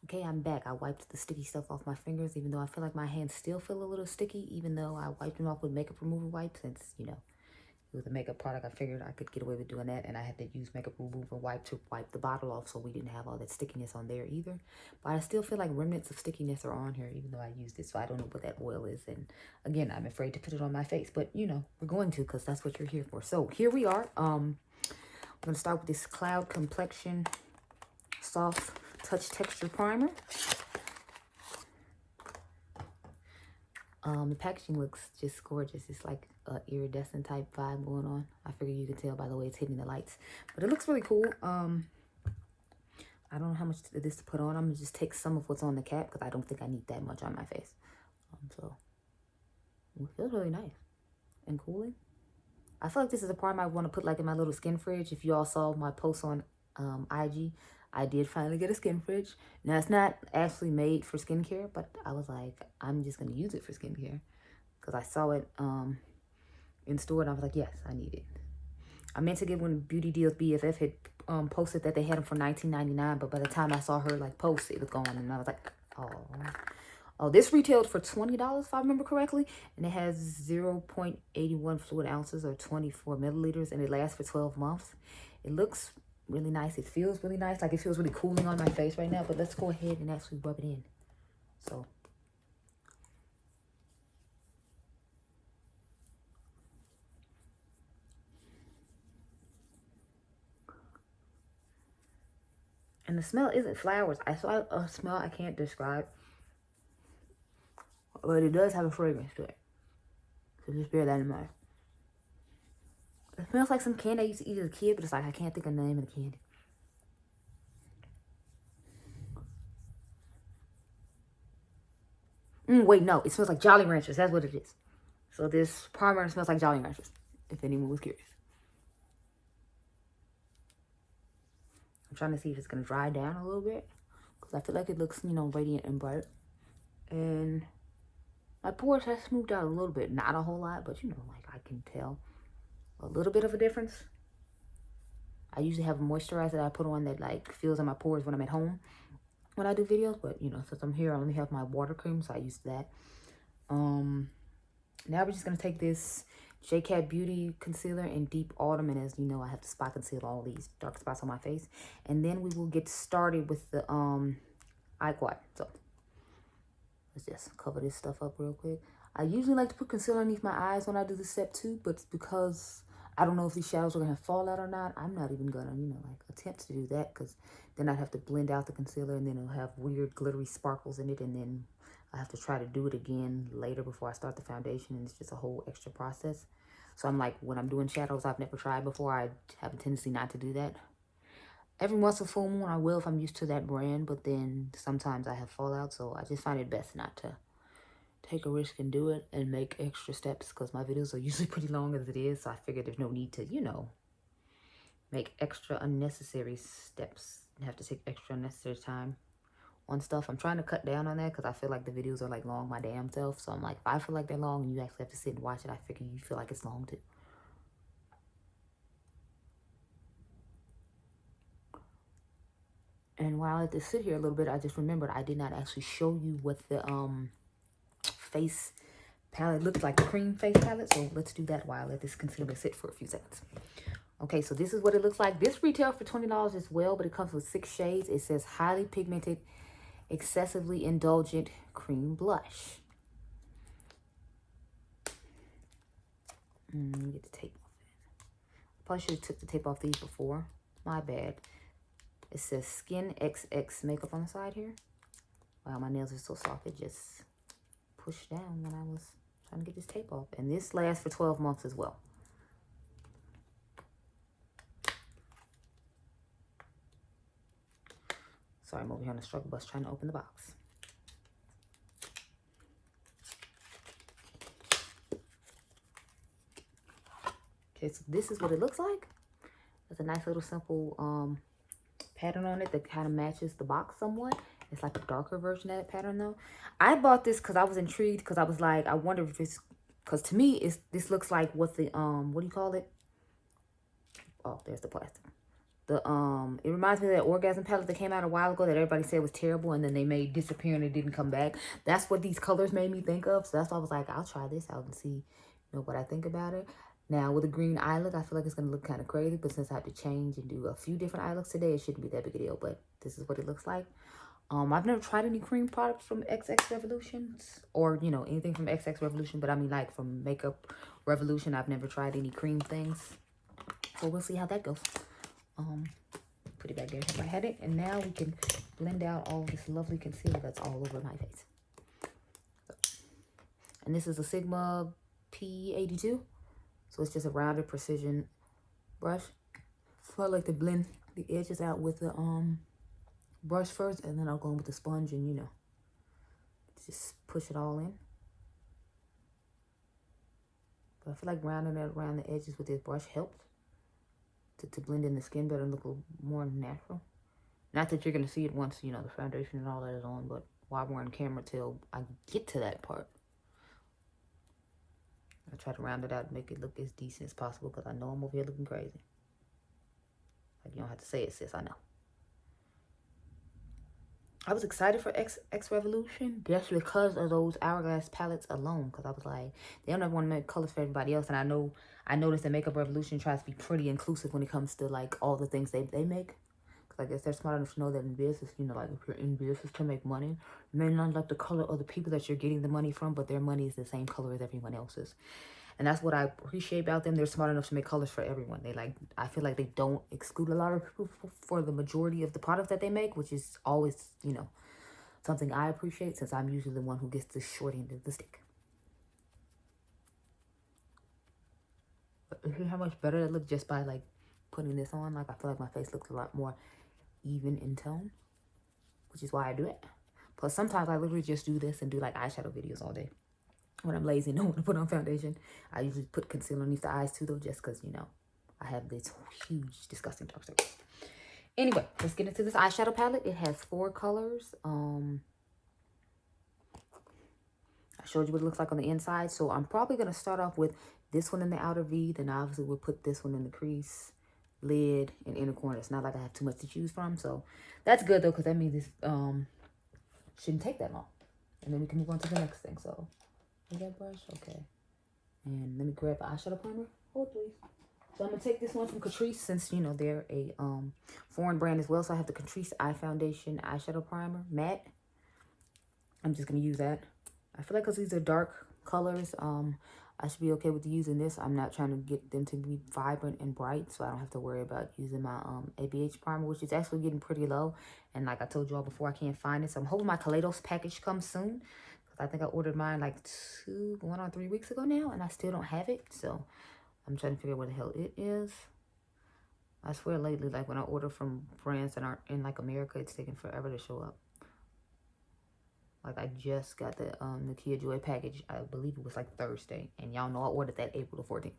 Okay, I'm back. I wiped the sticky stuff off my fingers, even though I feel like my hands still feel a little sticky, even though I wiped them off with makeup remover wipes, since, you know, it was a makeup product. I figured I could get away with doing that, and I had to use makeup remover wipe to wipe the bottle off so we didn't have all that stickiness on there either. But I still feel like remnants of stickiness are on here, even though I used it, so I don't know what that oil is. And again, I'm afraid to put it on my face, but, you know, we're going to, because that's what you're here for. So here we are. I'm going to start with this Cloud Complexion Soft Touch Texture Primer. The packaging looks just gorgeous. It's like a iridescent type vibe going on. I figure you can tell by the way it's hitting the lights, but it looks really cool. I don't know how much of this to put on. I'm gonna just take some of what's on the cap because I don't think I need that much on my face. So it feels really nice and cooling. I feel like this is a primer I want to put like in my little skin fridge. If you all saw my post on IG, I did finally get a skin fridge. Now, it's not actually made for skincare, but I was like, I'm just going to use it for skincare. Because I saw it in store, and I was like, yes, I need it. I meant to get one Beauty Deals BFF had posted that they had them for $19.99, but by the time I saw her like post, it was gone, and I was like, oh. Oh, this retailed for $20, if I remember correctly, and it has 0.81 fluid ounces or 24 milliliters, and it lasts for 12 months. It looks really nice. It feels really nice. Like, it feels really cooling on my face right now, but let's go ahead and actually rub it in. So, and the smell isn't flowers. I saw a smell I can't describe, but it does have a fragrance to it. So just bear that in mind. It smells like some candy I used to eat as a kid, but it's like I can't think of the name of the candy. Wait, no. It smells like Jolly Ranchers. That's what it is. So this primer smells like Jolly Ranchers, if anyone was curious. I'm trying to see if it's going to dry down a little bit, because I feel like it looks, you know, radiant and bright. And my pores have smoothed out a little bit. Not a whole lot, but, you know, like I can tell a little bit of a difference. I usually have a moisturizer that I put on that, like, fills in my pores when I'm at home when I do videos. But, you know, since I'm here, I only have my water cream, so I use that. Now we're just going to take this JCat Beauty Concealer in Deep Autumn. And as you know, I have to spot conceal all these dark spots on my face. And then we will get started with the eye quad. So let's just cover this stuff up real quick. I usually like to put concealer underneath my eyes when I do the step 2. But because I don't know if these shadows are going to fall out or not, I'm not even going to, you know, like attempt to do that. Because then I'd have to blend out the concealer and then it'll have weird glittery sparkles in it. And then I have to try to do it again later before I start the foundation, and it's just a whole extra process. So I'm like, when I'm doing shadows I've never tried before, I have a tendency not to do that. Every once in a full moon I will if I'm used to that brand, but then sometimes I have fallout, so I just find it best not to take a risk and do it and make extra steps, because my videos are usually pretty long as it is, so I figured there's no need to, you know, make extra unnecessary steps and have to take extra unnecessary time on stuff. I'm trying to cut down on that because I feel like the videos are like long my damn self. So I'm like, if I feel like they're long and you actually have to sit and watch it, I figure you feel like it's long too. And while I let this sit here a little bit, I just remembered I did not actually show you what the face palette looks like, the cream face palette. So let's do that while I let this concealer sit for a few seconds. Okay, so this is what it looks like. This retails for $20 as well, but it comes with 6 shades. It says highly pigmented, excessively indulgent cream blush. Get the tape off it. Probably should have took the tape off these before. My bad. It says Skin XX makeup on the side here. Wow, my nails are so soft. It just pushed down when I was trying to get this tape off. And this lasts for 12 months as well. Sorry, I'm over here on the struggle bus trying to open the box. Okay, so this is what it looks like. There's a nice little simple pattern on it that kind of matches the box somewhat. It's like a darker version of that pattern though. I bought this because I was intrigued, because I was like, I wonder if it's, because to me this looks like what the what do you call it? Oh, there's the plastic. It reminds me of that orgasm palette that came out a while ago that everybody said was terrible, and then they made disappear and it didn't come back. That's what these colors made me think of. So that's why I was like, I'll try this out and see, you know, what I think about it. Now with a green eye look, I feel like it's gonna look kind of crazy, but since I have to change and do a few different eye looks today, it shouldn't be that big a deal. But this is what it looks like. I've never tried any cream products from XXRevolution, or, you know, anything from XXRevolution, but I mean, like, from Makeup Revolution, I've never tried any cream things. So we'll see how that goes. Put it back there if I had it. And now we can blend out all this lovely concealer that's all over my face. And this is a Sigma P82. So it's just a rounded precision brush. So I like to blend the edges out with the brush first, and then I'll go in with the sponge and, you know, just push it all in. But I feel like rounding it around the edges with this brush helps to blend in the skin better and look a little more natural. Not that you're going to see it once, you know, the foundation and all that is on, but while we're on camera till I get to that part. I try to round it out and make it look as decent as possible, because I know I'm over here looking crazy. Like, you don't have to say it, sis, I know. I was excited for XXRevolution just because of those Hourglass palettes alone. Because I was like, they don't ever want to make colors for everybody else. And I noticed that Makeup Revolution tries to be pretty inclusive when it comes to, like, all the things they make. Because I guess they're smart enough to know that in business, you know, like, if you're in business to make money, you may not like the color of the people that you're getting the money from, but their money is the same color as everyone else's. And that's what I appreciate about them. They're smart enough to make colors for everyone. I feel like they don't exclude a lot of people for the majority of the products that they make, which is always, you know, something I appreciate, since I'm usually the one who gets the short end of the stick. But you see how much better it looks just by, like, putting this on? Like, I feel like my face looks a lot more even in tone, which is why I do it. Plus, sometimes I literally just do this and do, like, eyeshadow videos all day. When I'm lazy and don't want to put on foundation, I usually put concealer underneath the eyes too, though, just because, you know, I have this huge, disgusting dark circles. Anyway, let's get into this eyeshadow palette. It has 4 colors. I showed you what it looks like on the inside, so I'm probably going to start off with this one in the outer V. Then obviously we'll put this one in the crease, lid, and inner corner. It's not like I have too much to choose from, so that's good, though, because that means this shouldn't take that long. And then we can move on to the next thing, so... that brush, okay. And let me grab an eyeshadow primer. Hold, please. So I'm gonna take this one from Catrice, since, you know, they're a foreign brand as well. So I have the Catrice Eye Foundation eyeshadow primer, matte. I'm just gonna use that. I feel like because these are dark colors, I should be okay with using this. I'm not trying to get them to be vibrant and bright, so I don't have to worry about using my ABH primer, which is actually getting pretty low. And like I told you all before, I can't find it. So I'm hoping my Kaleidos package comes soon. I think I ordered mine like 1 or 3 weeks ago now, and I still don't have it. So I'm trying to figure out where the hell it is. I swear lately, like, when I order from brands that aren't in, like, America, it's taking forever to show up. Like, I just got the Nakia Joy package. I believe it was like Thursday. And y'all know I ordered that April the 14th.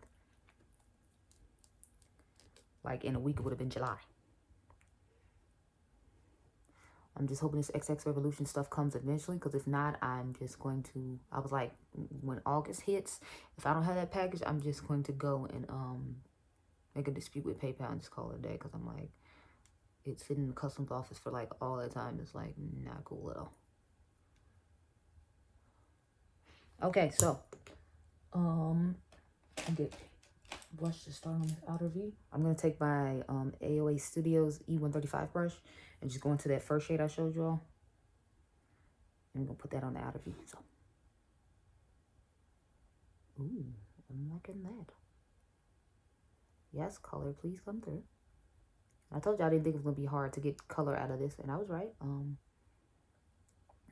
Like, in a week, it would have been July. I'm just hoping this XXRevolution stuff comes eventually, because if not, I'm just going to... I was like, when August hits, if I don't have that package, I'm just going to go and make a dispute with PayPal and just call it a day, because I'm like, it's sitting in the customs office for, like, all that time. It's, like, not cool at all. Okay, so, I get brush to start on this outer V. I'm going to take my AOA Studios E135 brush and just go into that first shade I showed you all. And I'm going to put that on the outer V. So, ooh, I'm liking that. Yes, color, please come through. I told you I didn't think it was going to be hard to get color out of this, and I was right.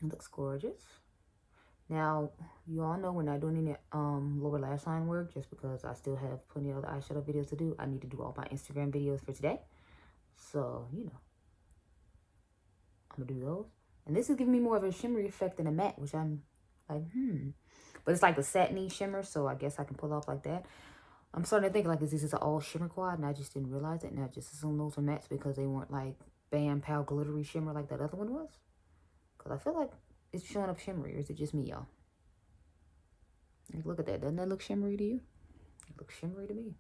It looks gorgeous. Now, you all know we're not doing any lower lash line work, just because I still have plenty of other eyeshadow videos to do. I need to do all my Instagram videos for today. So, you know, I'm going to do those. And this is giving me more of a shimmery effect than a matte, which I'm like, But it's like a satiny shimmer, so I guess I can pull off like that. I'm starting to think, like, is this an all shimmer quad? And I just didn't realize it. And I just assumed those were mattes because they weren't, like, bam, pow, glittery shimmer like that other one was. Because I feel like it's showing up shimmery, or is it just me, y'all? Like, look at that. Doesn't that look shimmery to you? It looks shimmery to me.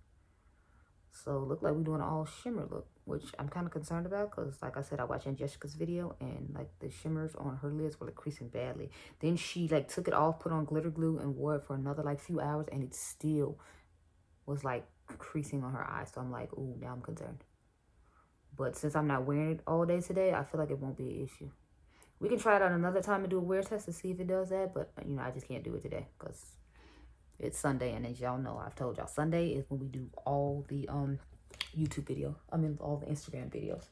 So, look like we're doing an all shimmer look. which I'm kind of concerned about because, like I said, I watched Aunt Jessica's video and like the shimmers on her lids were like creasing badly. Then she like took it off, put on glitter glue, and wore it for another like few hours, and it still was like creasing on her eyes. So I'm like, ooh, now I'm concerned. But since I'm not wearing it all day today, I feel like it won't be an issue. We can try it out another time and do a wear test to see if it does that. But, you know, I just can't do it today because it's Sunday. And as y'all know, I've told y'all, Sunday is when we do all the YouTube video. I mean, all the Instagram videos.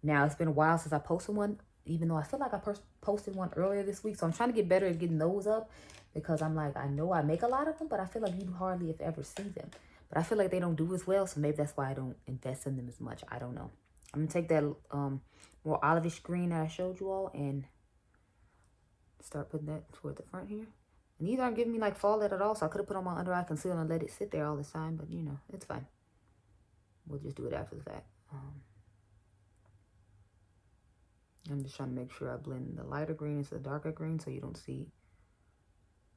Now, it's been a while since I posted one, even though I feel like I posted one earlier this week. So I'm trying to get better at getting those up because I'm like, I know I make a lot of them, but I feel like you hardly if ever see them. But I feel like they don't do as well. So maybe that's why I don't invest in them as much. I don't know. I'm going to take that more olive-ish green that I showed you all and start putting that toward the front here. And these aren't giving me like fall at all, so I could have put on my under eye concealer and let it sit there all this time, but you know, it's fine. We'll just do it after the fact. I'm just trying to make sure I blend the lighter green into the darker green so you don't see,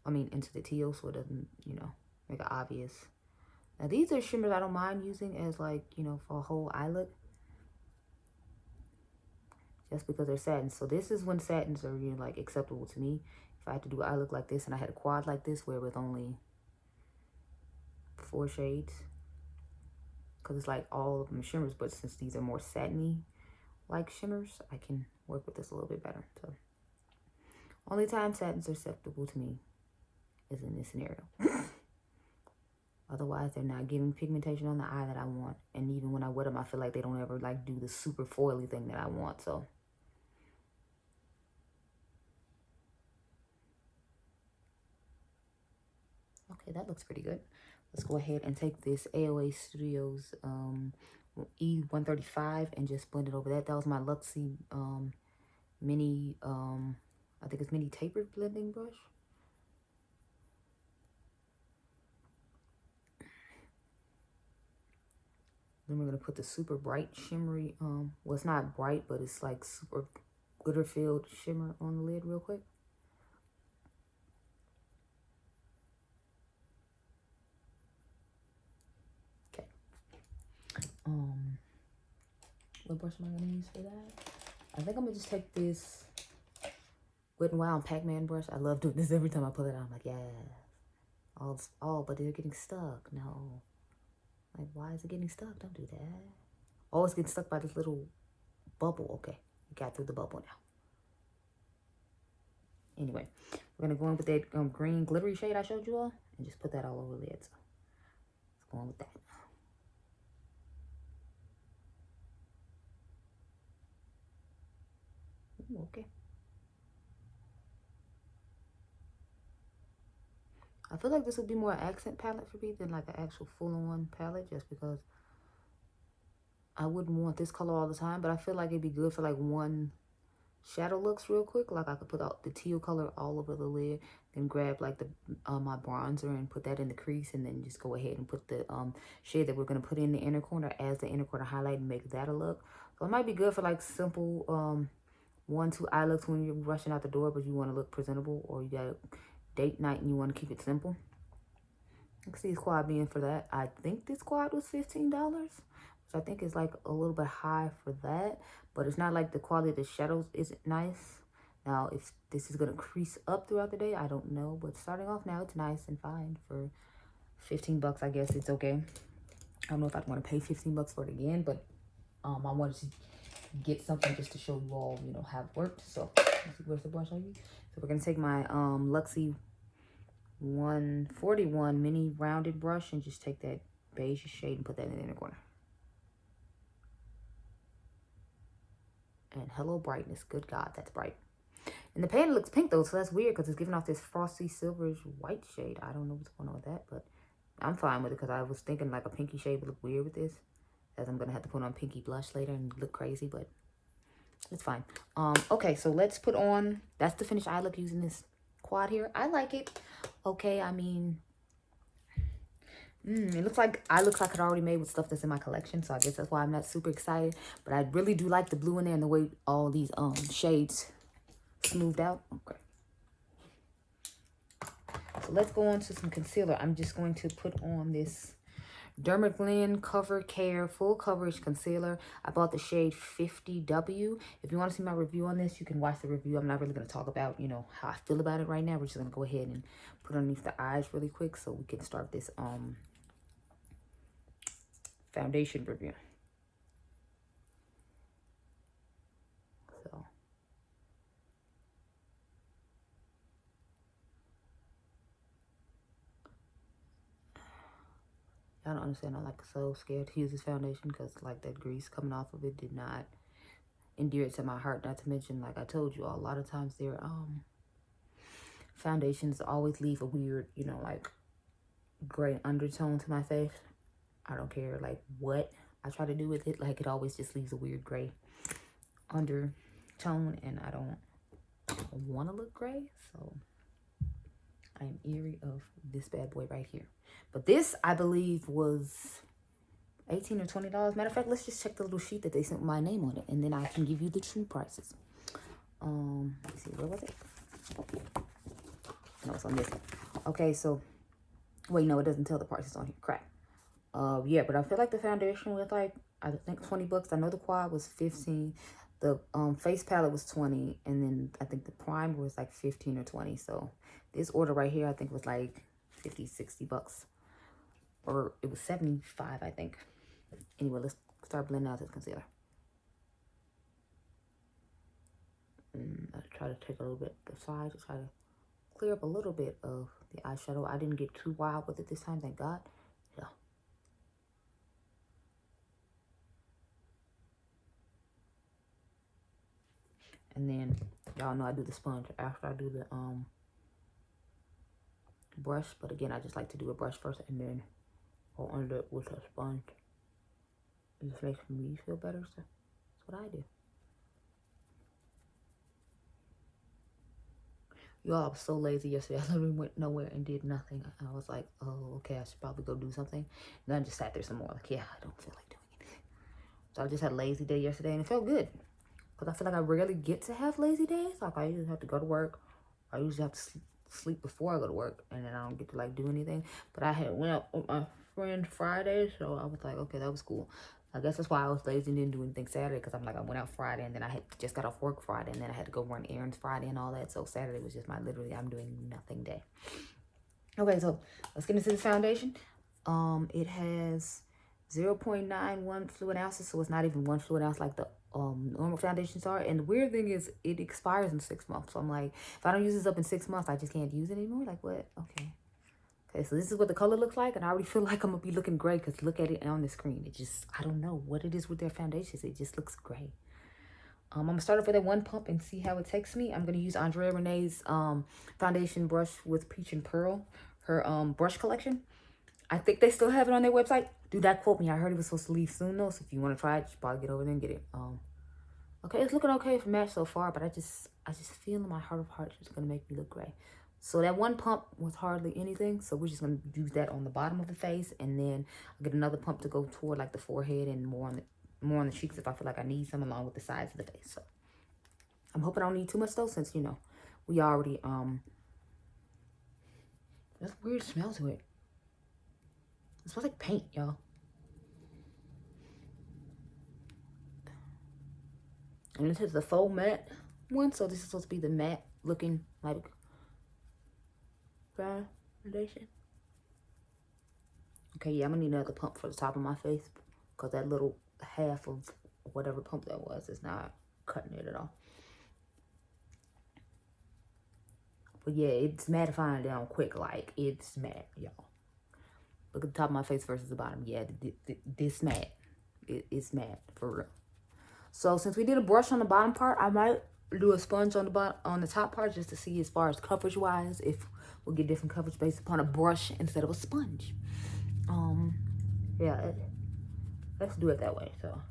into the teal so it doesn't, you know, make it obvious. Now these are shimmers I don't mind using as like, you know, for a whole eye look. Just because they're satins. So this is when satins are, you know, like acceptable to me. If I had to do an eye look like this and I had a quad like this where with only 4 shades. Because it's like all of them shimmers. But since these are more satiny like shimmers, I can work with this a little bit better. So only time satins are acceptable to me is in this scenario. Otherwise, they're not giving pigmentation on the eye that I want. And even when I wet them, I feel like they don't ever like do the super foily thing that I want. So okay, that looks pretty good. Let's go ahead and take this AOA Studios E135 and just blend it over that. That was my Luxie mini, I think it's mini tapered blending brush. Then we're going to put the super bright shimmery, well, it's not bright, but it's like super glitter filled shimmer on the lid real quick. Okay. What brush am I going to use for that? I think I'm going to just take this Wet n Wild Pac-Man brush. I love doing this every time I pull it out. I'm like, yeah. Oh, but they're getting stuck. No. Like, why is it getting stuck? Don't do that. Oh, it's getting stuck by this little bubble. Okay. We got through the bubble now. Anyway, we're going to go in with that green glittery shade I showed you all. And just put that all over the lid. So let's go on with that. Ooh, okay. I feel like this would be more accent palette for me than like an actual full-on palette, just because I wouldn't want this color all the time, but I feel like it'd be good for like one shadow looks real quick. Like I could put out the teal color all over the lid, then grab like the my bronzer and put that in the crease, and then just go ahead and put the shade that we're going to put in the inner corner as the inner corner highlight and make that a look. So it might be good for like simple 1-2 eye looks when you're rushing out the door, but you want to look presentable, or you got a date night and you want to keep it simple. I can see this quad being for that. I think this quad was $15, which I think is like a little bit high for that, but it's not like the quality of the shadows isn't nice. Now, if this is going to crease up throughout the day, I don't know, but starting off now, it's nice and fine for 15 bucks. I guess it's okay. I don't know if I'd want to pay 15 bucks for it again, but I wanted to get something just to show you all, you know, how it worked. So let's see, where's the brush I use? So we're going to take my Luxie 141 mini rounded brush and just take that beige shade and put that in the inner corner. And hello brightness. Good God, that's bright. And the pan looks pink though, so that's weird because it's giving off this frosty silverish white shade. I don't know what's going on with that, but I'm fine with it because I was thinking like a pinky shade would look weird with this, as I'm going to have to put on pinky blush later and look crazy, but it's fine. Okay, so let's put on, that's the finished eye look using this quad here. I like it. Okay, I mean, it looks like eye looks I could already made with stuff that's in my collection, so I guess that's why I'm not super excited. But I really do like the blue in there and the way all these shades smoothed out. Okay. So let's go on to some concealer. I'm just going to put on this Dermaglen Cover Care Full Coverage Concealer. I bought the shade 50W. If you want to see my review on this, you can watch the review. I'm not really going to talk about, you know, how I feel about it right now. We're just going to go ahead and put it underneath the eyes really quick so we can start this foundation review. So I don't understand. I'm like so scared to use this foundation because like that grease coming off of it did not endear it to my heart. Not to mention, like I told you, a lot of times their foundations always leave a weird, you know, like gray undertone to my face. I don't care like what I try to do with it, like it always just leaves a weird gray undertone, and I don't want to look gray, so I am eerie of this bad boy right here. But this, I believe, was $18 or $20. Matter of fact, let's just check the little sheet that they sent with my name on it, and then I can give you the true prices. Let's see, where was it? No, it's on this one. Okay, so wait, no, it doesn't tell the prices on here. Crap. Yeah, but I feel like the foundation was like, I think $20. I know the quad was 15. The face palette was 20, and then I think the primer was like 15 or 20. So this order right here, I think was like 50, 60 bucks, or it was 75, I think. Anyway, let's start blending out this concealer. I try to take a little bit the side to try to clear up a little bit of the eyeshadow. I didn't get too wild with it this time, thank God. Yeah. And then y'all know I do the sponge after I do the brush, but again, I just like to do a brush first and then go under it with a sponge. It just makes me feel better, so that's what I do. Y'all, I was so lazy yesterday. I literally went nowhere and did nothing. I was like, oh, okay, I should probably go do something. And then I just sat there some more. Like, yeah, I don't feel like doing anything. So I just had a lazy day yesterday, and it felt good. Because I feel like I rarely get to have lazy days. Like, I usually have to go to work. I usually have to sleep before I go to work, and then I don't get to, like, do anything. But I had went out with my friend Friday, so I was like, okay, that was cool. I guess that's why I was lazy and didn't do anything Saturday, because I'm like, I went out Friday, and then I had just got off work Friday, and then I had to go run errands Friday and all that. So Saturday was just my literally I'm doing nothing day. Okay, so let's get into this foundation. It has 0.91 fluid ounces, so it's not even 1 fluid ounce like the normal foundations are. And the weird thing is it expires in 6 months. So I'm like, if I don't use this up in 6 months, I just can't use it anymore. Like, what? Okay. Okay, so this is what the color looks like, and I already feel like I'm gonna be looking gray because look at it on the screen. It just, I don't know what it is with their foundations. It just looks gray. I'm gonna start off with that one pump and see how it takes me. I'm gonna use Andrea Renee's foundation brush with Peach and Pearl, her brush collection. I think they still have it on their website. Do not quote me. I heard it was supposed to leave soon though, so if you want to try it, you should probably get over there and get it. Okay, it's looking okay for match so far, but I just feel in my heart of hearts it's gonna make me look gray. So that one pump was hardly anything, so we're just gonna use that on the bottom of the face, and then I'll get another pump to go toward like the forehead and more on the cheeks if I feel like I need some, along with the sides of the face. So I'm hoping I don't need too much though, since you know we already there's a weird smell to it. It smells like paint, y'all. And this is the faux matte one, so this is supposed to be the matte looking like foundation. Okay, yeah, I'm gonna need another pump for the top of my face because that little half of whatever pump that was is not cutting it at all. But yeah, it's mattifying down quick, like it's matte, y'all. Look at the top of my face versus the bottom. Yeah, this matte, it's matte for real. So since we did a brush on the bottom part, I might do a sponge on the top part just to see as far as coverage wise if we'll get different coverage based upon a brush instead of a sponge. Yeah, let's do it that way. So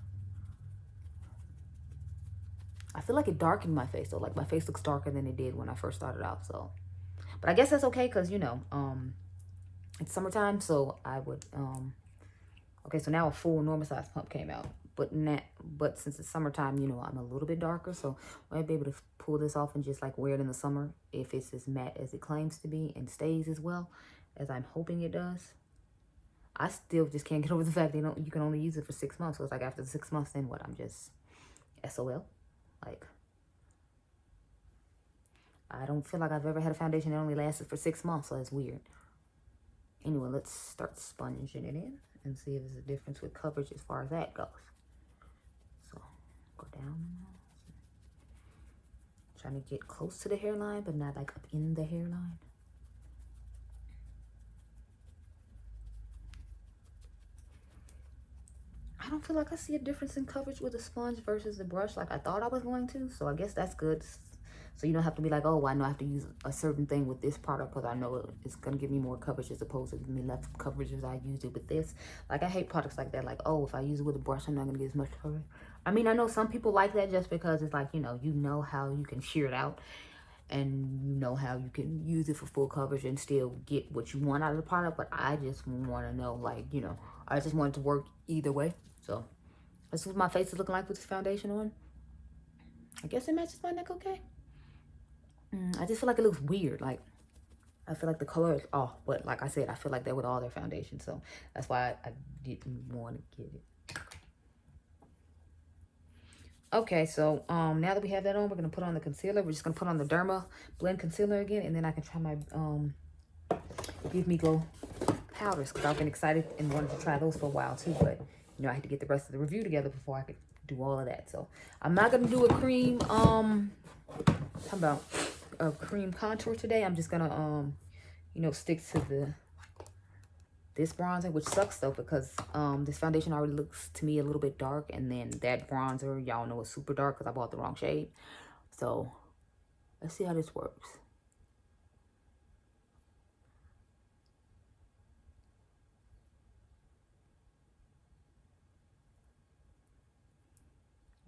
I feel like it darkened my face though. Like my face looks darker than it did when I first started out. So, but I guess that's okay because you know, it's summertime. So I would okay. So now a full normal size pump came out. But since it's summertime, you know, I'm a little bit darker, so I might be able to pull this off and just like wear it in the summer if it's as matte as it claims to be and stays as well as I'm hoping it does. I still just can't get over the fact that you can only use it for 6 months. So it's like after the 6 months, then what? I'm just SOL. Like, I don't feel like I've ever had a foundation that only lasted for 6 months, so it's weird. Anyway, let's start sponging it in and see if there's a difference with coverage as far as that goes. So, go down. Trying to get close to the hairline, but not like up in the hairline. I don't feel like I see a difference in coverage with a sponge versus the brush like I thought I was going to. So I guess that's good. So you don't have to be like, oh, I know I have to use a certain thing with this product because I know it's going to give me more coverage as opposed to giving me less coverage as I use it with this. Like, I hate products like that. Like, oh, if I use it with a brush, I'm not going to get as much coverage. I mean, I know some people like that just because it's like, you know how you can shear it out. And you know how you can use it for full coverage and still get what you want out of the product. But I just want to know, like, I just want it to work either way. So, this is what my face is looking like with this foundation on. I guess it matches my neck okay. I just feel like it looks weird. Like, I feel like the color is off. But like I said, I feel like that with all their foundations. So, that's why I didn't want to get it. Okay, so now that we have that on, we're going to put on the concealer. We're just going to put on the Derma Blend Concealer again. And then I can try my Give Me Glow powders. Because I've been excited and wanted to try those for a while too. But, I had to get the rest of the review together before I could do all of that. So, I'm not going to do a cream, how about a cream contour today. I'm just going to, stick to this bronzer, which sucks though because this foundation already looks to me a little bit dark, and then that bronzer, y'all know, is super dark because I bought the wrong shade. So let's see how this works.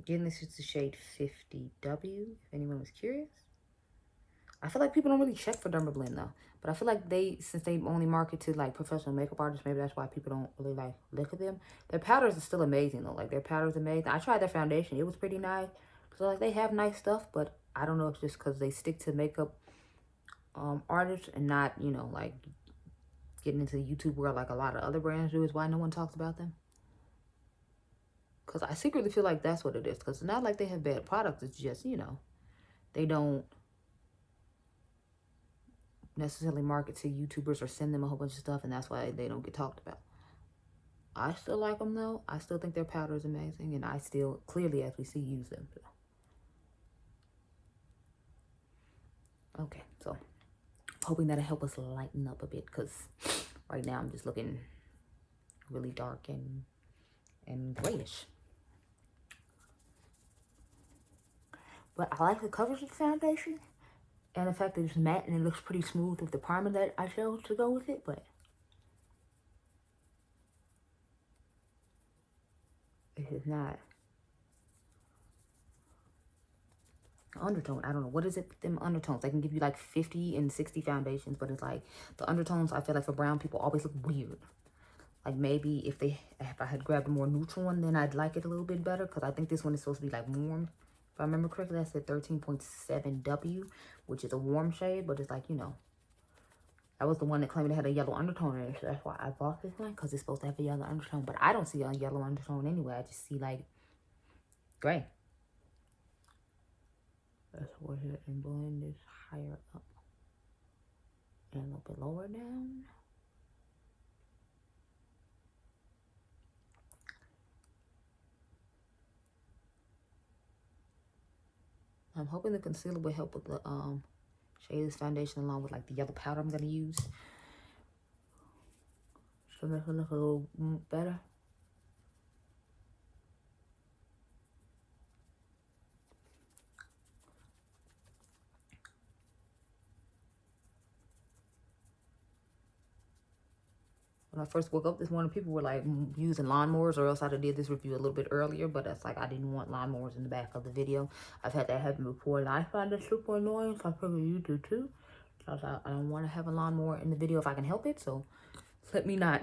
Again, this is the shade 50W, if anyone was curious. I feel like people don't really check for Derma Blend though. But I feel like since they only market to like professional makeup artists, maybe that's why people don't really like look at them. Their powders are still amazing though. Like, their powders are amazing. I tried their foundation. It was pretty nice. So like, they have nice stuff, but I don't know if it's just because they stick to makeup artists and not, like getting into the YouTube world like a lot of other brands do is why no one talks about them. Because I secretly feel like that's what it is. Because it's not like they have bad products. It's just, they don't necessarily market to YouTubers or send them a whole bunch of stuff, and that's why they don't get talked about. I still like them though. I still think their powder is amazing, and I still, clearly as we see, use them. Okay, so hoping that'll help us lighten up a bit, because right now I'm just looking really dark and grayish. But I like the coverage of the foundation. And the fact that it's matte and it looks pretty smooth with the primer that I chose to go with it, but it is not undertone. I don't know. What is it with them undertones? They can give you like 50 and 60 foundations, but it's like the undertones, I feel like for brown people always look weird. Like, maybe if I had grabbed a more neutral one, then I'd like it a little bit better, because I think this one is supposed to be like warm. If I remember correctly, I said 13.7W, which is a warm shade, but it's like, that was the one that claimed it had a yellow undertone in it. So that's why I bought this one, because it's supposed to have a yellow undertone. But I don't see a yellow undertone anyway. I just see like gray. Let's go ahead and blend this higher up and a little bit lower down. I'm hoping the concealer will help with the shade of this foundation, along with like the yellow powder I'm going to use. So make it look a little better. When I first woke up this morning, people were like using lawnmowers, or else I'd have did this review a little bit earlier, but that's like, I didn't want lawnmowers in the back of the video. I've had that happen before, and I find it super annoying, so I figured you do too. So I don't want to have a lawnmower in the video if I can help it, so let me not,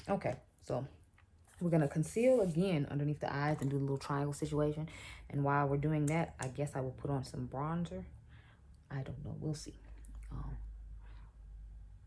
Okay, so we're going to conceal again underneath the eyes and do the little triangle situation. And while we're doing that, I guess I will put on some bronzer. I don't know. We'll see.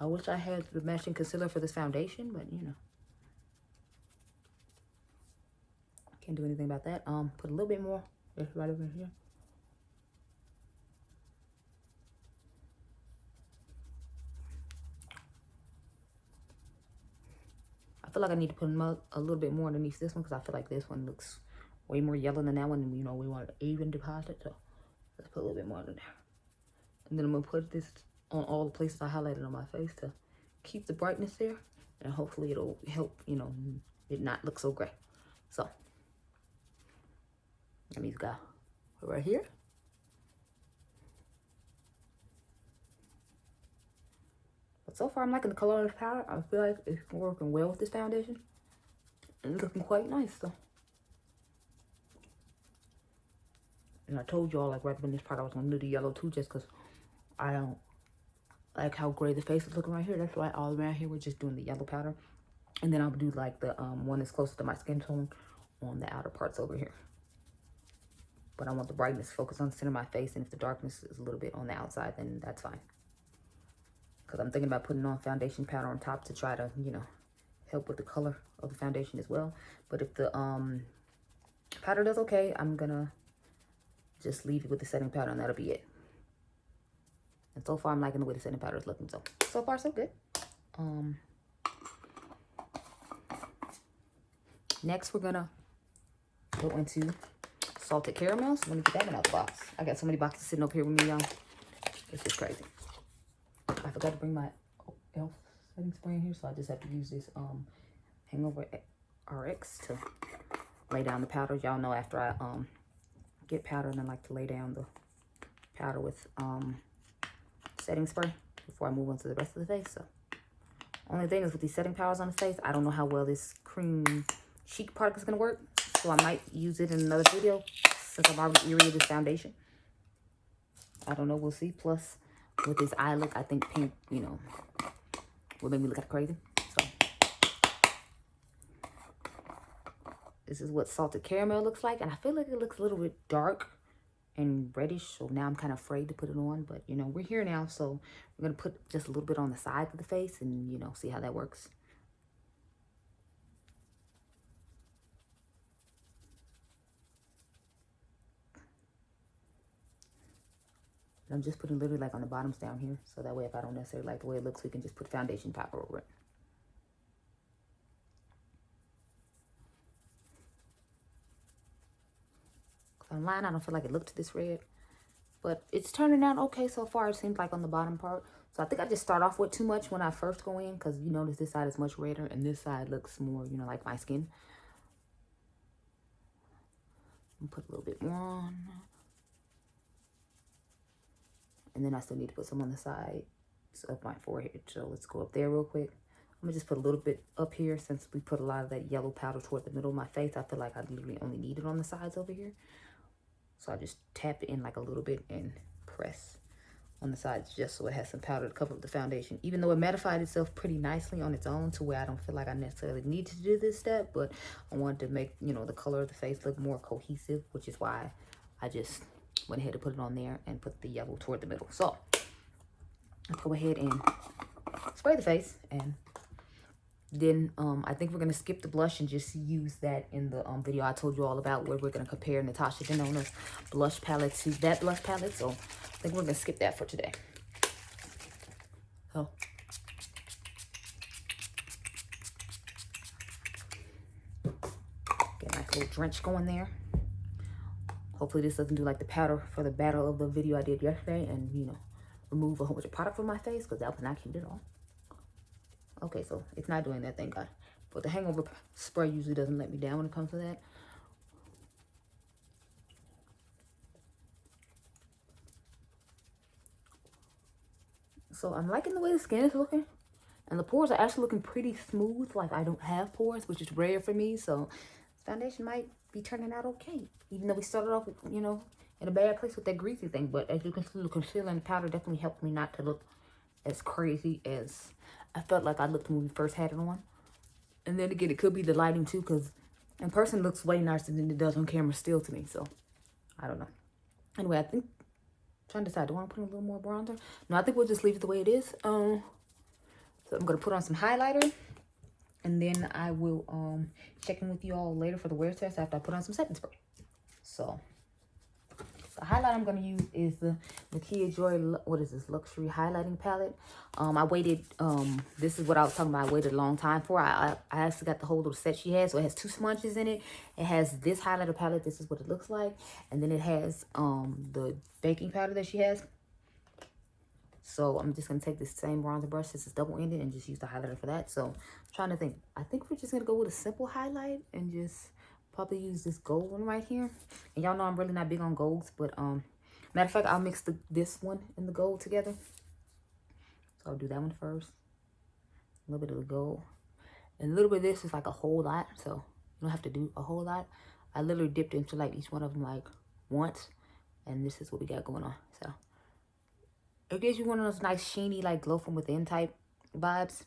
I wish I had the matching concealer for this foundation, but you know. Can't do anything about that. Put a little bit more just right over here. I feel like I need to put a little bit more underneath this one because I feel like this one looks way more yellow than that one, and you know we want an even deposit, so let's put a little bit more in there. And then I'm gonna put this on all the places I highlighted on my face to keep the brightness there, and hopefully it'll help, you know, it not look so gray. So let me go right here. But so far I'm liking the color of this palette. I feel like it's working well with this foundation and looking quite nice. So, and I told y'all like right up in this part I was gonna do the yellow too, just because I don't like how gray the face is looking right here. That's why all around here we're just doing the yellow powder, and then I'll do like the one that's closer to my skin tone on the outer parts over here. But I want the brightness focused on the center of my face, and if the darkness is a little bit on the outside, then that's fine. Because I'm thinking about putting on foundation powder on top to try to, you know, help with the color of the foundation as well. But if the powder does okay, I'm gonna just leave it with the setting powder and that'll be it. And so far I'm liking the way the setting powder is looking. So far so good. Next we're gonna go into salted caramels. Let me get that one out the box. I got so many boxes sitting up here with me, y'all. It's just crazy. I forgot to bring my e.l.f. setting spray in here, so I just have to use this Hangover RX to lay down the powder. Y'all know after I get powder, and I like to lay down the powder with setting spray before I move on to the rest of the face. So only thing is with these setting powders on the face, I don't know how well this cream cheek product is gonna work, so I might use it in another video since I'm already eerie with this foundation. I don't know, we'll see. Plus with this eye look, I think pink, you know, will make me look kind of crazy. So this is what salted caramel looks like, and I feel like it looks a little bit dark and reddish, so now I'm kind of afraid to put it on. But you know, we're here now, so we're gonna put just a little bit on the sides of the face and, you know, see how that works. And I'm just putting literally like on the bottoms down here, so that way if I don't necessarily like the way it looks, we can just put foundation powder over it. Online, I don't feel like it looked this red, but it's turning out okay so far. It seems like on the bottom part. So I think I just start off with too much when I first go in, because you notice this side is much redder and this side looks more, you know, like my skin. I'm gonna put a little bit more on. And then I still need to put some on the sides of my forehead. So let's go up there real quick. I'm gonna just put a little bit up here since we put a lot of that yellow powder toward the middle of my face. I feel like I literally only need it on the sides over here. So I just tap it in like a little bit and press on the sides just so it has some powder to cover up the foundation. Even though it mattified itself pretty nicely on its own to where I don't feel like I necessarily need to do this step, but I wanted to make, you know, the color of the face look more cohesive, which is why I just went ahead and put it on there and put the yellow toward the middle. So let's go ahead and spray the face, and then I think we're gonna skip the blush and just use that in the video I told you all about, where we're gonna compare Natasha Denona's blush palette to that blush palette. So I think we're gonna skip that for today. So get my little drench going there. Hopefully this doesn't do like the powder for the battle of the video I did yesterday and, you know, remove a whole bunch of product from my face, because that was not cute at all. Okay, so it's not doing that, thank God. But the Hangover spray usually doesn't let me down when it comes to that. So I'm liking the way the skin is looking. And the pores are actually looking pretty smooth. Like I don't have pores, which is rare for me. So this foundation might be turning out okay. Even though we started off, you know, in a bad place with that greasy thing. But as you can see, the concealer and powder definitely helped me not to look as crazy as I felt like I looked when we first had it on. And then again, it could be the lighting too, because in person it looks way nicer than it does on camera still to me. So I don't know. Anyway, I think, trying to decide, do I want to put a little more bronzer? No, I think we'll just leave it the way it is. So I'm going to put on some highlighter. And then I will check in with you all later for the wear test after I put on some setting spray. So the highlight I'm going to use is the Nakia Joy, what is this, luxury highlighting palette. I waited, this is what I was talking about, I waited a long time for. I actually got the whole little set she has. So it has 2 smudges in it. It has this highlighter palette. This is what it looks like. And then it has the baking powder that she has. So I'm just going to take this same bronzer brush. This is double-ended and just use the highlighter for that. So I'm trying to think. I think we're just going to go with a simple highlight and just probably use this gold one right here. And y'all know I'm really not big on golds. But matter of fact, I'll mix this one and the gold together. So I'll do that one first. A little bit of the gold. And a little bit of this is like a whole lot. So you don't have to do a whole lot. I literally dipped into like each one of them like once. And this is what we got going on. So it gives you one of those nice, sheeny, like, glow from within type vibes.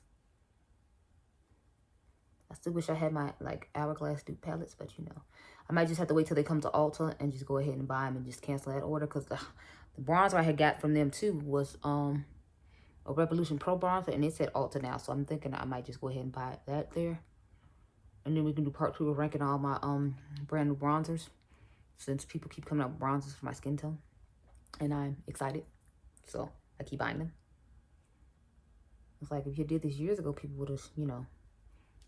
I still wish I had my, like, Hourglass dupe palettes, but, you know. I might just have to wait till they come to Ulta and just go ahead and buy them and just cancel that order. Because the bronzer I had got from them, too, was a Revolution Pro bronzer. And it said Ulta now. So I'm thinking I might just go ahead and buy that there. And then we can do part 2 of ranking all my brand new bronzers. Since people keep coming up with bronzers for my skin tone. And I'm excited. So I keep buying them. It's like if you did this years ago, people would have, you know,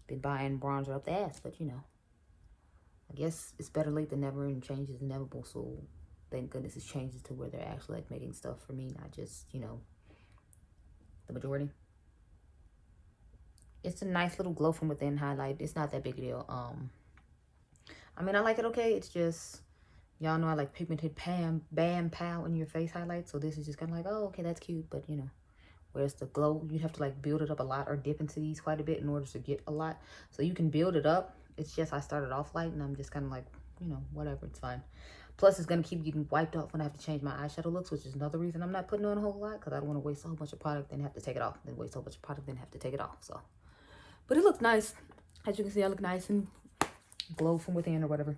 been buying bronzer up the ass. But, you know, I guess it's better late than never and change is inevitable. So thank goodness it changes to where they're actually like making stuff for me, not just, you know, the majority. It's a nice little glow from within highlight. It's not that big a deal. I mean, I like it okay. It's just, y'all know I like pigmented bam, pow in your face highlights. So this is just kind of like, oh, okay, that's cute. But, you know, whereas the glow, you have to, like, build it up a lot or dip into these quite a bit in order to get a lot. So you can build it up. It's just I started off light and I'm just kind of like, you know, whatever, it's fine. Plus, it's going to keep getting wiped off when I have to change my eyeshadow looks, which is another reason I'm not putting on a whole lot. Because I don't want to waste a whole bunch of product, then have to take it off. Then waste a whole bunch of product, then have to take it off. So, but it looks nice. As you can see, I look nice and glow from within or whatever.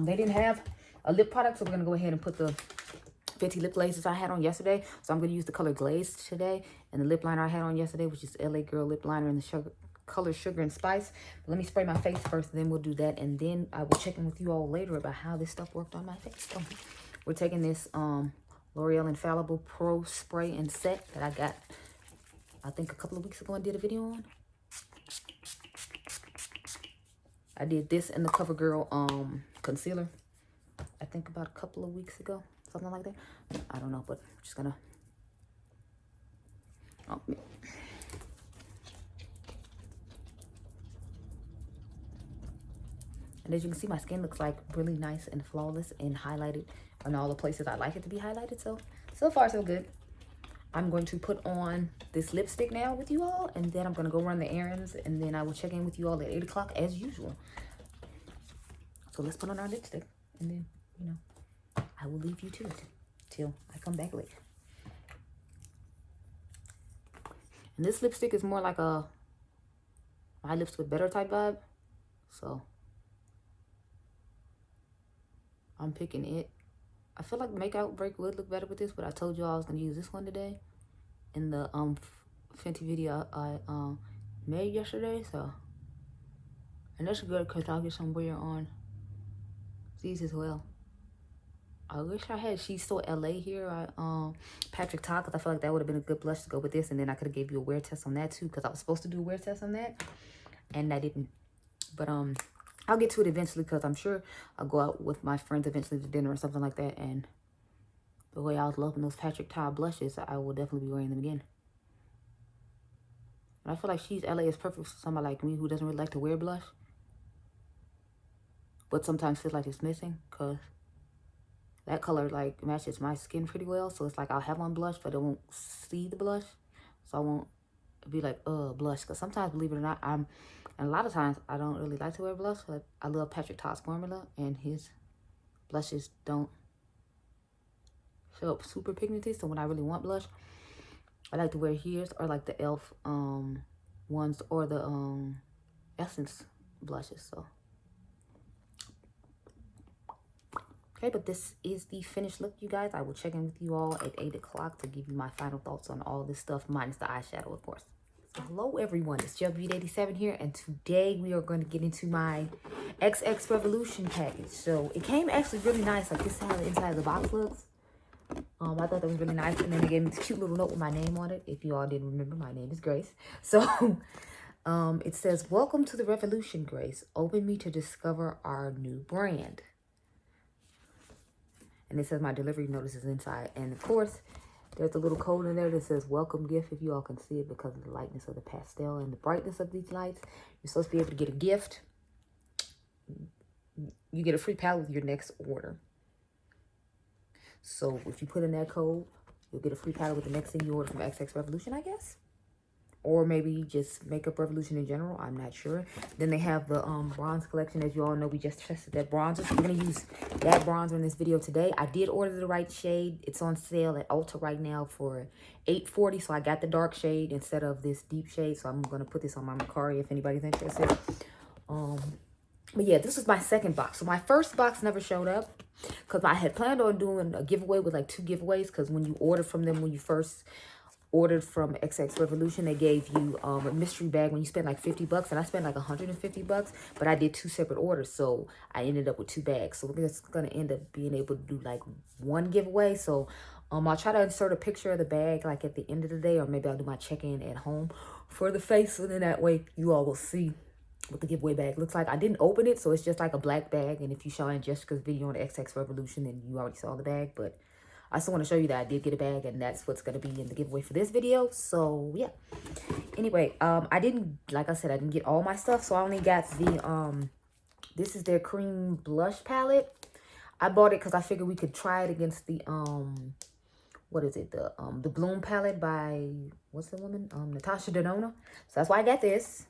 They didn't have a lip product, so we're going to go ahead and put the Fenty lip glazes I had on yesterday. So I'm going to use the color Glaze today. And the lip liner I had on yesterday, which is LA Girl lip liner in the color Sugar and Spice. But let me spray my face first, then we'll do that. And then I will check in with you all later about how this stuff worked on my face. So we're taking this L'Oreal Infallible Pro Spray and Set that I got, I think, a couple of weeks ago and did a video on. I did this in the CoverGirl concealer, I think about a couple of weeks ago. Something like that. I don't know, but I'm just gonna. Oh, and as you can see, my skin looks like really nice and flawless and highlighted in all the places I like it to be highlighted. So far, so good. I'm going to put on this lipstick now with you all, and then I'm going to go run the errands, and then I will check in with you all at 8 o'clock as usual. So let's put on our lipstick, and then, you know, I will leave you to it till I come back later. And this lipstick is more like a My Lips With Better type vibe. So I'm picking it. I feel like Make Out Break would look better with this, but I told you I was going to use this one today in the Fenty video I made yesterday. So, and that's good because I'll get some wear on these as well. I wish I had She's So LA here. Patrick Ta, because I feel like that would have been a good blush to go with this. And then I could have gave you a wear test on that too, because I was supposed to do a wear test on that. And I didn't. But I'll get to it eventually, because I'm sure I'll go out with my friends eventually to dinner or something like that. And the way I was loving those Patrick Ta blushes, I will definitely be wearing them again. And I feel like She's LA is perfect for somebody like me who doesn't really like to wear blush, but sometimes feels like it's missing, because that color like matches my skin pretty well. So it's like I'll have on blush, but I won't see the blush. So I won't be like, blush. Because sometimes, believe it or not, and a lot of times I don't really like to wear blush. But I love Patrick Ta's formula, and his blushes don't show up super pigmented. So when I really want blush, I like to wear his, or like the e.l.f. Ones, or the Essence blushes. So okay, but this is the finished look, you guys. I will check in with you all at 8 o'clock to give you my final thoughts on all this stuff, minus the eyeshadow, of course. Hello everyone, it's JBeat87 here, and today we are going to get into my XXRevolution package. So it came actually really nice. Like, this is how the inside of the box looks. I thought that was really nice, and then they gave me this cute little note with my name on it. If you all didn't remember, my name is Grace. So it says, "Welcome to the revolution, Grace. Open me to discover our new brand." And it says my delivery notice is inside, and of course there's a little code in there that says welcome gift. If you all can see it, because of the lightness of the pastel and the brightness of these lights, you're supposed to be able to get a gift. You get a free palette with your next order. So if you put in that code, you'll get a free palette with the next thing you order from XXRevolution, I guess. Or maybe just Makeup Revolution in general. I'm not sure. Then they have the bronze collection. As you all know, we just tested that bronzer. So we're going to use that bronzer in this video today. I did order the right shade. It's on sale at Ulta right now for $8.40. So I got the dark shade instead of this deep shade. So I'm going to put this on my Macari if anybody's interested. But yeah, this is my second box. So my first box never showed up because I had planned on doing a giveaway with like 2 giveaways. Because when you order from them, when you first ordered from XXRevolution, they gave you a mystery bag when you spend like $50, and I spent like $150, but I did 2 separate orders, so I ended up with 2 bags. So we're just gonna end up being able to do like 1 giveaway. So I'll try to insert a picture of the bag like at the end of the day, or maybe I'll do my check-in at home for the face, and then that way you all will see what the giveaway bag looks like. I didn't open it, so it's just like a black bag, and if you saw in Jessica's video on XXRevolution, then you already saw the bag. But I still want to show you that I did get a bag, and that's what's going to be in the giveaway for this video. So yeah, anyway, I didn't, like I said, I didn't get all my stuff, so I only got the this is their cream blush palette. I bought it because I figured we could try it against the what is it, the Bloom palette by, what's the woman, Natasha Denona. So that's why I got this.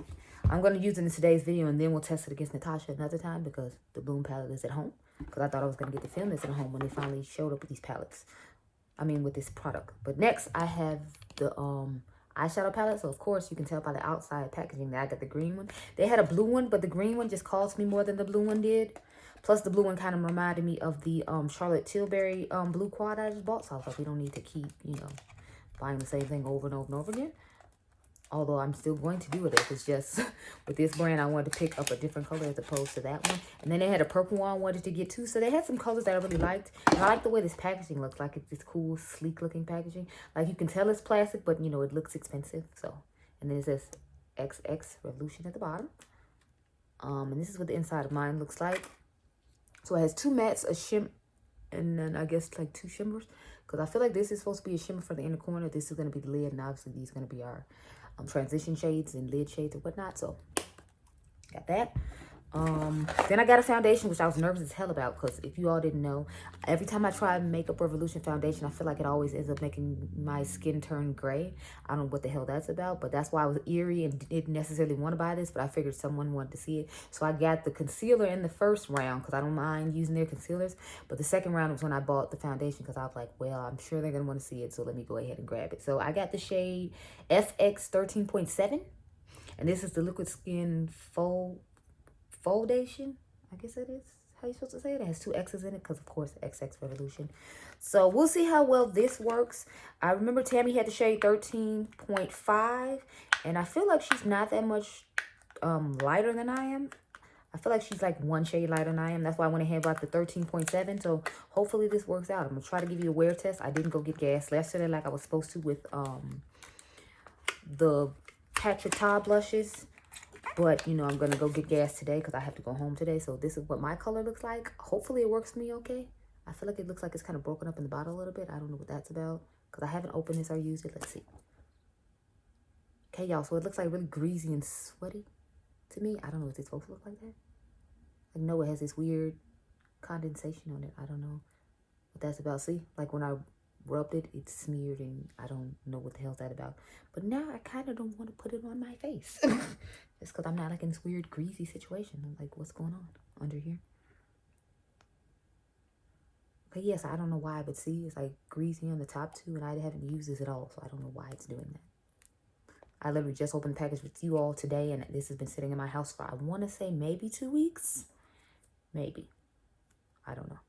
I'm going to use it in today's video, and then we'll test it against Natasha another time because the Bloom palette is at home. Because I thought I was going to get to film this at home when they finally showed up with these palettes. I mean, with this product. But next, I have the eyeshadow palette. So, of course, you can tell by the outside packaging that I got the green one. They had a blue one, but the green one just cost me more than the blue one did. Plus, the blue one kind of reminded me of the Charlotte Tilbury blue quad I just bought. So, I was like, we don't need to keep, you know, buying the same thing over and over and over again. Although I'm still going to do it. It's just with this brand, I wanted to pick up a different color as opposed to that one. And then they had a purple one I wanted to get too. So they had some colors that I really liked. And I like the way this packaging looks. Like, it's this cool, sleek looking packaging. Like, you can tell it's plastic, but you know, it looks expensive. So, and then it says XXRevolution at the bottom. And this is what the inside of mine looks like. So it has 2 mattes, a shimmer, and then I guess like 2 shimmers. Because I feel like this is supposed to be a shimmer for the inner corner. This is going to be the lid, and obviously these are going to be our transition shades and lid shades and whatnot. So got that. Then I got a foundation, which I was nervous as hell about, because if you all didn't know, every time I try Makeup Revolution foundation, I feel like it always ends up making my skin turn gray. I don't know what the hell that's about, but that's why I was eerie and didn't necessarily want to buy this, but I figured someone wanted to see it. So I got the concealer in the first round because I don't mind using their concealers, but the second round was when I bought the foundation because I was like, well, I'm sure they're going to want to see it, so let me go ahead and grab it. So I got the shade FX 13.7, and this is the Liquid Skin Foundation, I guess that is how you're supposed to say it. It has 2 X's in it because, of course, XXRevolution. So we'll see how well this works. I remember Tammy had the shade 13.5, and I feel like she's not that much lighter than I am. I feel like she's like 1 shade lighter than I am. That's why I went ahead and bought the 13.7. So hopefully this works out. I'm going to try to give you a wear test. I didn't go get gas yesterday like I was supposed to with the Patrick Ta blushes. But, you know, I'm going to go get gas today because I have to go home today. So this is what my color looks like. Hopefully it works for me okay. I feel like it looks like it's kind of broken up in the bottle a little bit. I don't know what that's about because I haven't opened this or used it. Let's see. Okay, y'all. So it looks like really greasy and sweaty to me. I don't know if it's supposed to look like that. Like, no, it has this weird condensation on it. I don't know what that's about. See, like when I rubbed it, it smeared, and I don't know what the hell's that about. But now I kind of don't want to put it on my face. Just because I'm not like in this weird greasy situation. I'm like, what's going on under here? Okay, yes, I don't know why, but see, it's like greasy on the top too, and I haven't used this at all, so I don't know why it's doing that. I literally just opened the package with you all today, and this has been sitting in my house for, I want to say, maybe 2 weeks. Maybe. I don't know.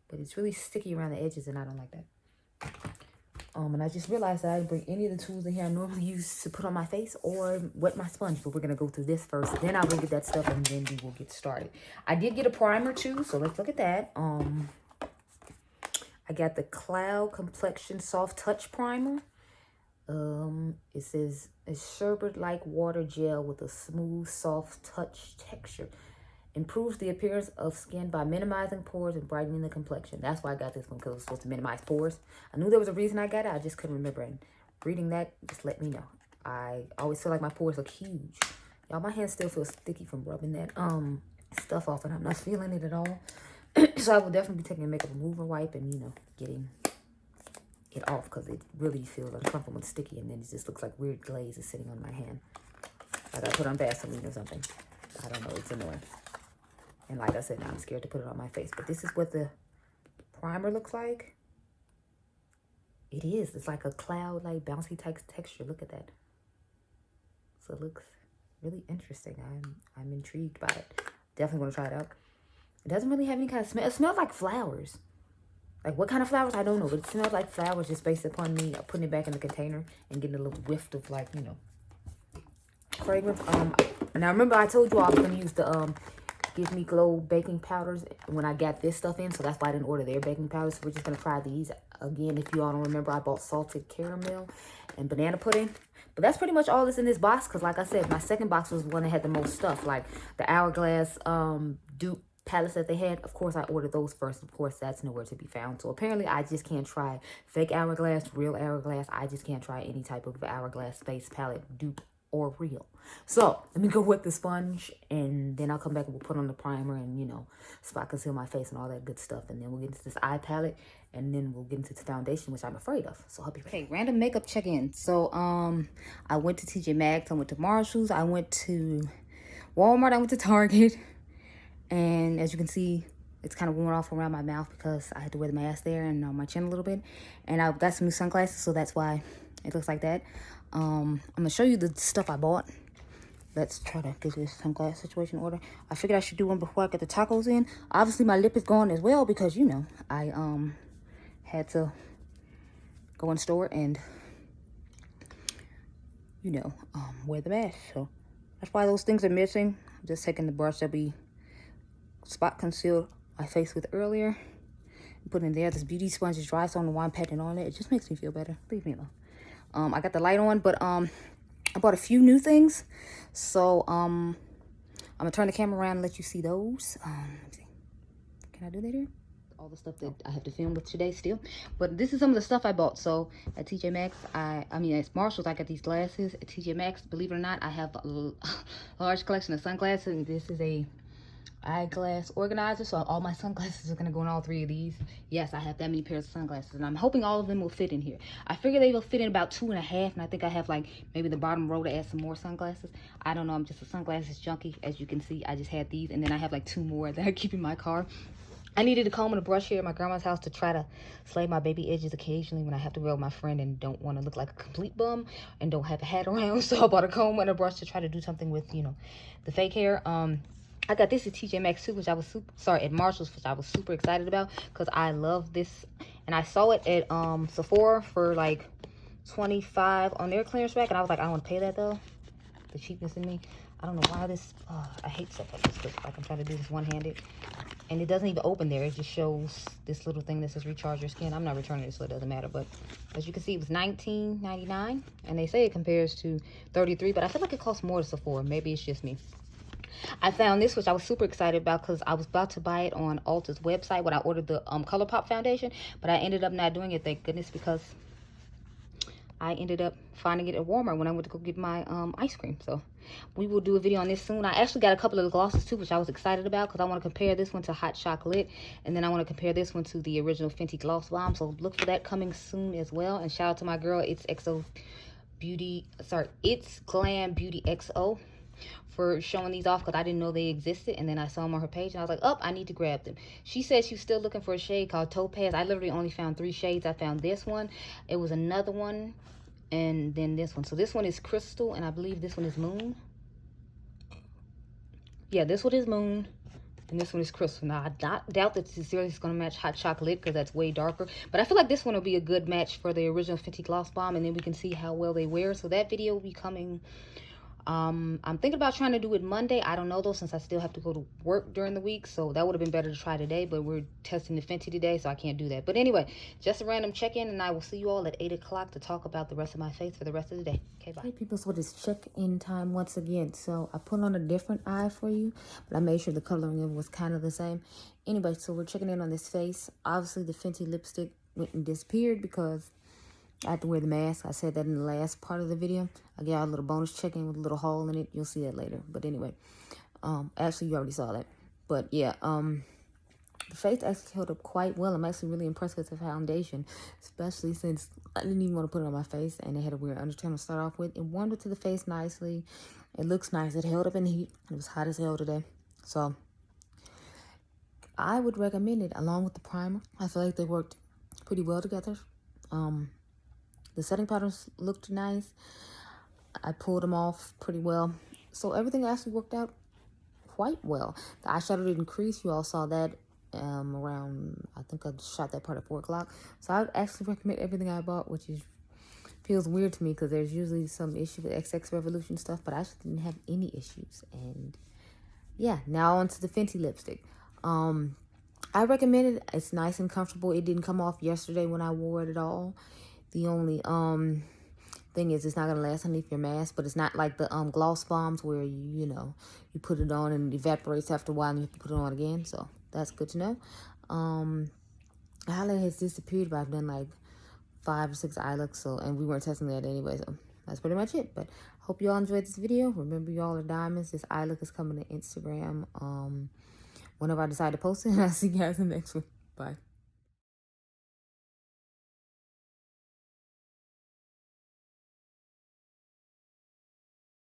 But it's really sticky around the edges, and I don't like that. And I just realized that I didn't bring any of the tools in here I normally use to put on my face or wet my sponge. But we're going to go through this first. Then I'll go get that stuff and then we will get started. I did get a primer too, so let's look at that. I got the Cloud Complexion Soft Touch Primer. It says a sherbet-like water gel with a smooth, soft touch texture. Improves the appearance of skin by minimizing pores and brightening the complexion. That's why I got this one, because it was supposed to minimize pores. I knew there was a reason I got it. I just couldn't remember. And reading that just let me know. I always feel like my pores look huge. Y'all, my hands still feel sticky from rubbing that stuff off, and I'm not feeling it at all. So I will definitely be taking a makeup remover wipe and, you know, getting it off, because it really feels uncomfortable and sticky, and then it just looks like weird glaze is sitting on my hand. Like I put on Vaseline or something. I don't know. It's annoying. And like I said, now I'm scared to put it on my face. But this is what the primer looks like. It is. It's like a cloud, like bouncy type texture. Look at that. So it looks really interesting. I'm intrigued by it. Definitely want to try it out. It doesn't really have any kind of smell. It smells like flowers. Like what kind of flowers? I don't know. But it smells like flowers just based upon me putting it back in the container and getting a little whiff of, like, you know, fragrance. Now remember I told you I was going to use the Give Me Glow baking powders when I got this stuff in, so that's why I didn't order their baking powders. So we're just gonna try these again. If you all don't remember, I bought salted caramel and banana pudding, but that's pretty much all that's in this box, because like I said, my second box was the one that had the most stuff, like the Hourglass dupe palettes that they had. Of course I ordered those first. Of course that's nowhere to be found, so apparently I just can't try fake Hourglass, real Hourglass. I just can't try any type of Hourglass face palette dupe or real. So let me go with the sponge, and then I'll come back and we'll put on the primer and, you know, spot conceal my face and all that good stuff, and then we'll get into this eye palette, and then we'll get into the foundation, which I'm afraid of. So I'll be ready. Okay, random makeup check-in. So I went to TJ Maxx, I went to Marshall's, I went to Walmart, I went to Target, and as you can see, it's kind of worn off around my mouth because I had to wear the mask there and on my chin a little bit, and I got some new sunglasses, so that's why it looks like that. I'm gonna show you the stuff I bought. Let's try to get this sunglass situation in order. I figured I should do one before I get the tacos in. Obviously my lip is gone as well because, you know, I had to go in the store and, you know, wear the mask. So that's why those things are missing. I'm just taking the brush that we spot concealed my face with earlier, put in there. This beauty sponge is dry, so I'm the one patting on it. It just makes me feel better. Leave me alone. I got the light on, but I bought a few new things, so I'm gonna turn the camera around and let you see those. Let me see. Can I do that here? All the stuff that I have to film with today still, but this is some of the stuff I bought. So at TJ Maxx, I mean at Marshalls, I got these glasses. At TJ Maxx, believe it or not, I have a large collection of sunglasses, and this is a eyeglass organizer, so all my sunglasses are gonna go in all three of these. Yes, I have that many pairs of sunglasses, and I'm hoping all of them will fit in here. I figure they will fit in about 2.5, and I think I have like maybe the bottom row to add some more sunglasses. I don't know, I'm just a sunglasses junkie. As you can see, I just had these, and then I have like 2 more that I keep in my car. I needed a comb and a brush here at my grandma's house to try to slay my baby edges occasionally when I have to go with my friend and don't want to look like a complete bum and don't have a hat around. So I bought a comb and a brush to try to do something with, you know, the fake hair. I got this at TJ Maxx too, which I was at Marshall's, which I was super excited about because I love this, and I saw it at Sephora for like $25 on their clearance rack, and I was like, I don't want to pay that though. The cheapness in me. I don't know why this. I hate stuff like this. Because like I'm trying to do this one-handed, and it doesn't even open there. It just shows this little thing that says recharge your skin. I'm not returning it, so it doesn't matter. But as you can see, it was $19.99, and they say it compares to $33, but I feel like it costs more to Sephora. Maybe it's just me. I found this, which I was super excited about because I was about to buy it on Ulta's website when I ordered the ColourPop foundation, but I ended up not doing it, thank goodness, because I ended up finding it at Walmart when I went to go get my ice cream. So we will do a video on this soon. I actually got a couple of the glosses too, which I was excited about because I want to compare this one to Hot Chocolate, and then I want to compare this one to the original Fenty Gloss Bomb. So look for that coming soon as well. And shout out to my girl, It's Glam Beauty XO, for showing these off because I didn't know they existed, and then I saw them on her page and I was like, oh, I need to grab them. She said she was still looking for a shade called Topaz. I literally only found 3 shades. I found this one, it was another one, and then this one. So this one is Crystal, and I believe this one is Moon. Yeah, this one is Moon, And this one is Crystal. Now, I doubt that sincerely it's going to match Hot Chocolate because that's way darker. But I feel like this one will be a good match for the original Fenty Gloss Bomb. And then we can see how well they wear. So that video will be coming. I'm thinking about trying to do it Monday. I don't know, though, since I still have to go to work during the week. So that would have been better to try today. But we're testing the Fenty today, so I can't do that. But anyway, just a random check-in. And I will see you all at 8 o'clock to talk about the rest of my face for the rest of the day. Okay, bye. Hey, people, so it is check-in time once again. So I put on a different eye for you, but I made sure the coloring of it was kind of the same. Anyway, so we're checking in on this face. Obviously, the Fenty lipstick went and disappeared because I had to wear the mask. I said that in the last part of the video. I got a little bonus check-in with a little hole in it. You'll see that later. But anyway, actually, you already saw that. But yeah, the face actually held up quite well. I'm actually really impressed with the foundation, especially since I didn't even want to put it on my face, and it had a weird undertone to start off with. It warmed it to the face nicely. It looks nice. It held up in the heat. It was hot as hell today. So I would recommend it along with the primer. I feel like they worked pretty well together. The setting powders looked nice. I pulled them off pretty well. So everything actually worked out quite well. The eyeshadow didn't crease. You all saw that around, I think I shot that part at 4 o'clock. So I would actually recommend everything I bought, which feels weird to me because there's usually some issue with XXRevolution stuff, but I actually didn't have any issues. And yeah, now onto the Fenty lipstick. I recommend it. It's nice and comfortable. It didn't come off yesterday when I wore it at all. The only thing is it's not gonna last underneath your mask, but it's not like the gloss bombs where you put it on and it evaporates after a while and you have to put it on again. So that's good to know. The highlight has disappeared, but I've done like 5 or 6 eye looks, and we weren't testing that anyway, so that's pretty much it. But hope you all enjoyed this video. Remember, you all are diamonds. This eye look is coming to Instagram whenever I decide to post it, and I'll see you guys in the next one. Bye.